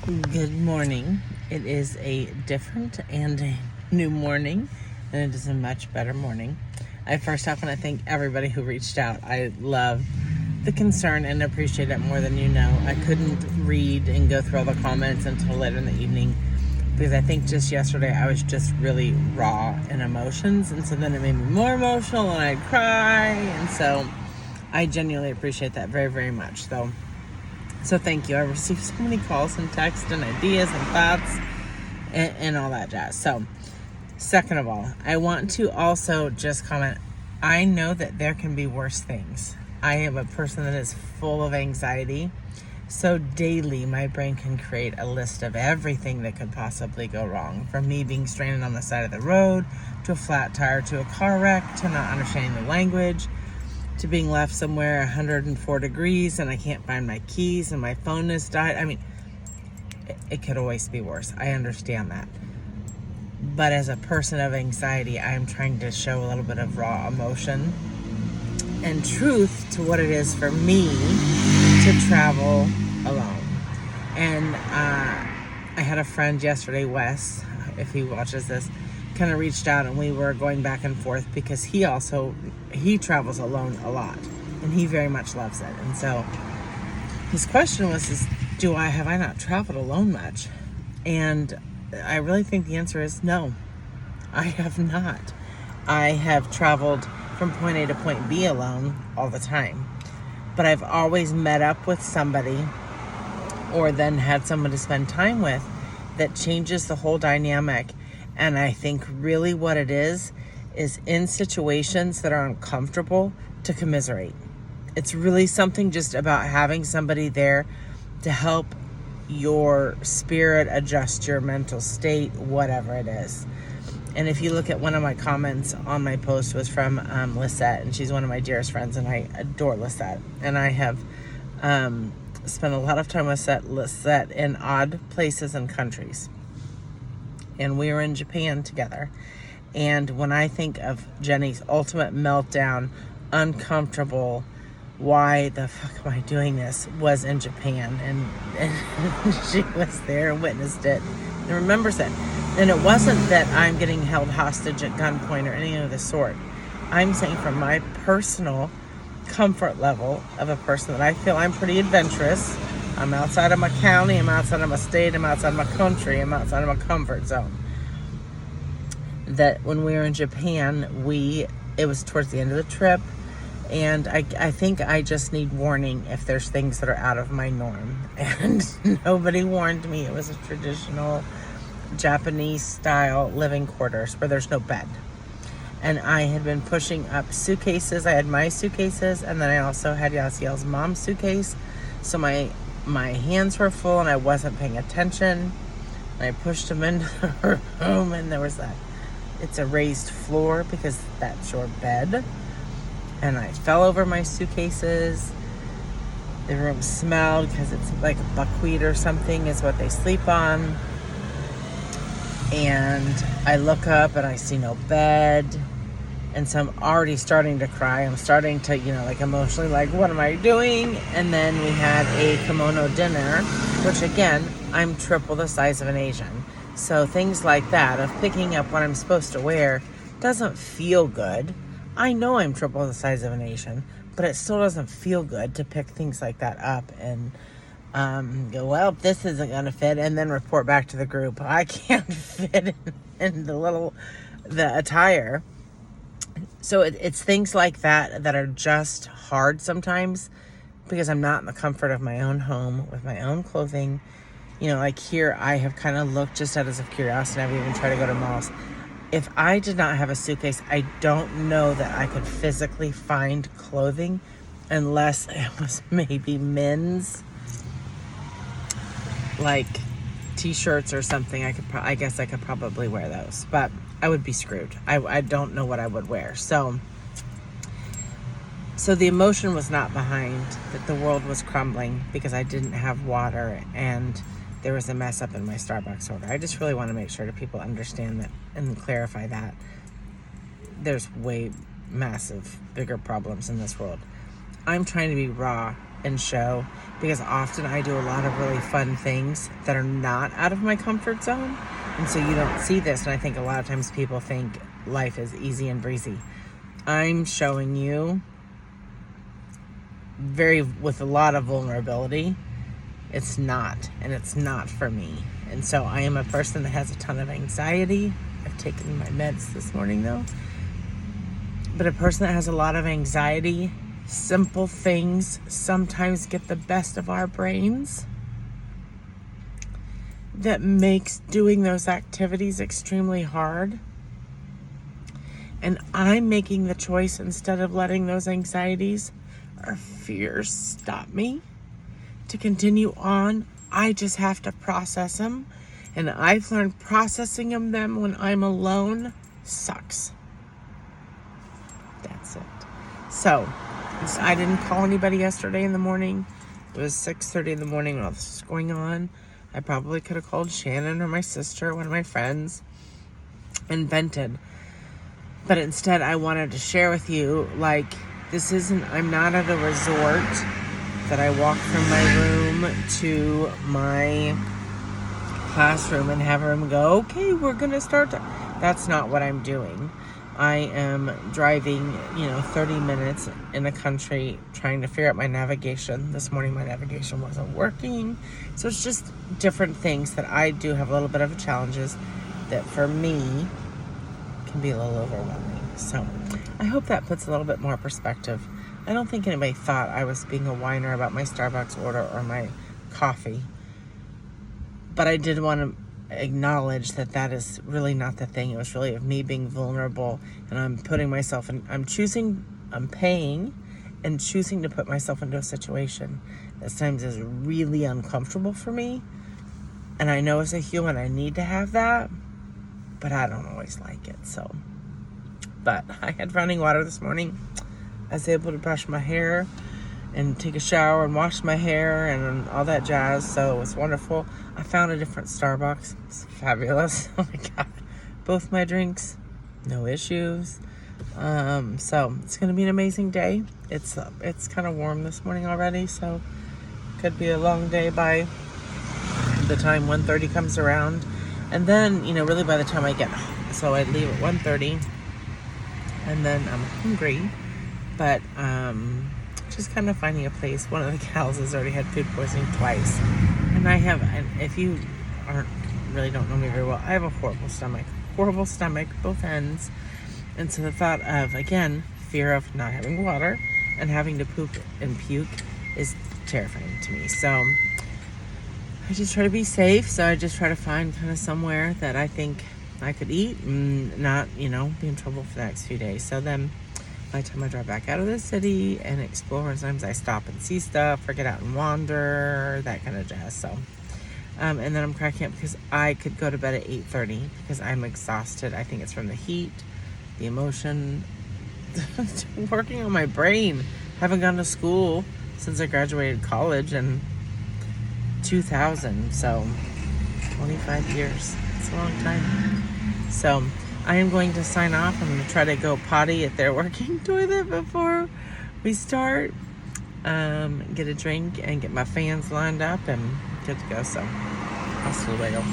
Good morning. It is a different and a new morning, and it is a much better morning. I first off want to thank everybody who reached out. I love the concern and appreciate it more than you know. I couldn't read and go through all the comments until later in the evening because I think just yesterday I was just really raw in emotions, and so then it made me more emotional and I'd cry, and so I genuinely appreciate that very, very much. So thank you. I received so many calls and texts and ideas and thoughts and all that jazz. So second of all, I want to also just comment, I know that there can be worse things. I am a person that is full of anxiety. So daily, my brain can create a list of everything that could possibly go wrong. From me being stranded on the side of the road, to a flat tire, to a car wreck, to not understanding the language, to being left somewhere 104 degrees and I can't find my keys and my phone has died. I mean, it could always be worse. I understand that. But as a person of anxiety, I'm trying to show a little bit of raw emotion and truth to what it is for me to travel alone. And I had a friend yesterday, Wes, if he watches this, kind of reached out, and we were going back and forth because he travels alone a lot and he very much loves it. And so his question was, have I not traveled alone much? And I really think the answer is no, I have not. I have traveled from point A to point B alone all the time, but I've always met up with somebody or then had someone to spend time with that changes the whole dynamic. And I think really what it is in situations that are uncomfortable to commiserate. It's really something just about having somebody there to help your spirit adjust your mental state, whatever it is. And if you look at one of my comments on my post was from Lisette, and she's one of my dearest friends, and I adore Lisette. And I have spent a lot of time with Lisette in odd places and countries. And we were in Japan together. And when I think of Jenny's ultimate meltdown, uncomfortable, why the fuck am I doing this, was in Japan. And she was there and witnessed it and remembers it. And it wasn't that I'm getting held hostage at gunpoint or anything of the sort. I'm saying from my personal comfort level of a person that I feel I'm pretty adventurous. I'm outside of my county, I'm outside of my state, I'm outside of my country, I'm outside of my comfort zone. That when we were in Japan, it was towards the end of the trip, and I think I just need warning if there's things that are out of my norm. And nobody warned me. It was a traditional Japanese style living quarters where there's no bed. And I had been pushing up suitcases. I had my suitcases, and then I also had Yasiel's mom's suitcase. So my hands were full and I wasn't paying attention. And I pushed them into her room, and there was it's a raised floor because that's your bed. And I fell over my suitcases. The room smelled because it's like buckwheat or something is what they sleep on. And I look up and I see no bed. And so I'm already starting to cry. I'm starting to, emotionally, what am I doing? And then we had a kimono dinner, which again, I'm triple the size of an Asian. So things like that, of picking up what I'm supposed to wear, doesn't feel good. I know I'm triple the size of an Asian, but it still doesn't feel good to pick things like that up and go, well, this isn't going to fit, and then report back to the group, I can't fit in the attire. So it's things like that are just hard sometimes because I'm not in the comfort of my own home with my own clothing. Here I have kind of looked just out of curiosity. I've even tried to go to malls. If I did not have a suitcase, I don't know that I could physically find clothing unless it was maybe men's, like t-shirts or something. I guess I could probably wear those, but I would be screwed. I don't know what I would wear. So the emotion was not behind that the world was crumbling because I didn't have water and there was a mess up in my Starbucks order. I just really want to make sure that people understand that and clarify that there's way massive, bigger problems in this world. I'm trying to be raw and show, because often I do a lot of really fun things that are not out of my comfort zone. And so you don't see this. And I think a lot of times people think life is easy and breezy. I'm showing you with a lot of vulnerability. It's not, and it's not for me. And so I am a person that has a ton of anxiety. I've taken my meds this morning though. But a person that has a lot of anxiety, simple things sometimes get the best of our brains. That makes doing those activities extremely hard. And I'm making the choice, instead of letting those anxieties or fears stop me, to continue on. I just have to process them. And I've learned processing them when I'm alone sucks. That's it. So I didn't call anybody yesterday in the morning. It was 6:30 in the morning when all this was going on. I probably could have called Shannon or my sister, one of my friends, and vented. But instead, I wanted to share with you, like, I'm not at a resort that I walk from my room to my classroom and have them go, okay, we're going to start. That's not what I'm doing. I am driving, 30 minutes in the country trying to figure out my navigation. This morning my navigation wasn't working. So it's just different things that I do have a little bit of challenges that for me can be a little overwhelming. So I hope that puts a little bit more perspective. I don't think anybody thought I was being a whiner about my Starbucks order or my coffee. But I did want to acknowledge that is really not the thing. It was really of me being vulnerable, and I'm paying and choosing to put myself into a situation that sometimes is really uncomfortable for me. And I know as a human I need to have that, but I don't always like it. But I had running water this morning. I was able to brush my hair and take a shower and wash my hair and all that jazz. So it was wonderful. I found a different Starbucks. It's fabulous. Oh my God. Both my drinks, no issues. So it's going to be an amazing day. It's kind of warm this morning already, so could be a long day by the time 1:30 comes around. And then, really by the time I get home, so I leave at 1:30, and then I'm hungry, but just kind of finding a place. One of the gals has already had food poisoning twice, and if you don't know me very well, I have a horrible stomach, both ends. And so the thought of, again, fear of not having water and having to poop and puke is terrifying to me. So I just try to be safe. So I just try to find kind of somewhere that I think I could eat and not, be in trouble for the next few days. So then by the time I drive back out of the city and explore, and sometimes I stop and see stuff or get out and wander, that kind of jazz. So, and then I'm cracking up because I could go to bed at 8:30 because I'm exhausted. I think it's from the heat, the emotion, working on my brain. Haven't gone to school since I graduated college in 2000, so 25 years. It's a long time. So I am going to sign off. I'm going to try to go potty at their working toilet before we start. Get a drink and get my fans lined up and good to go. So I'll see you later.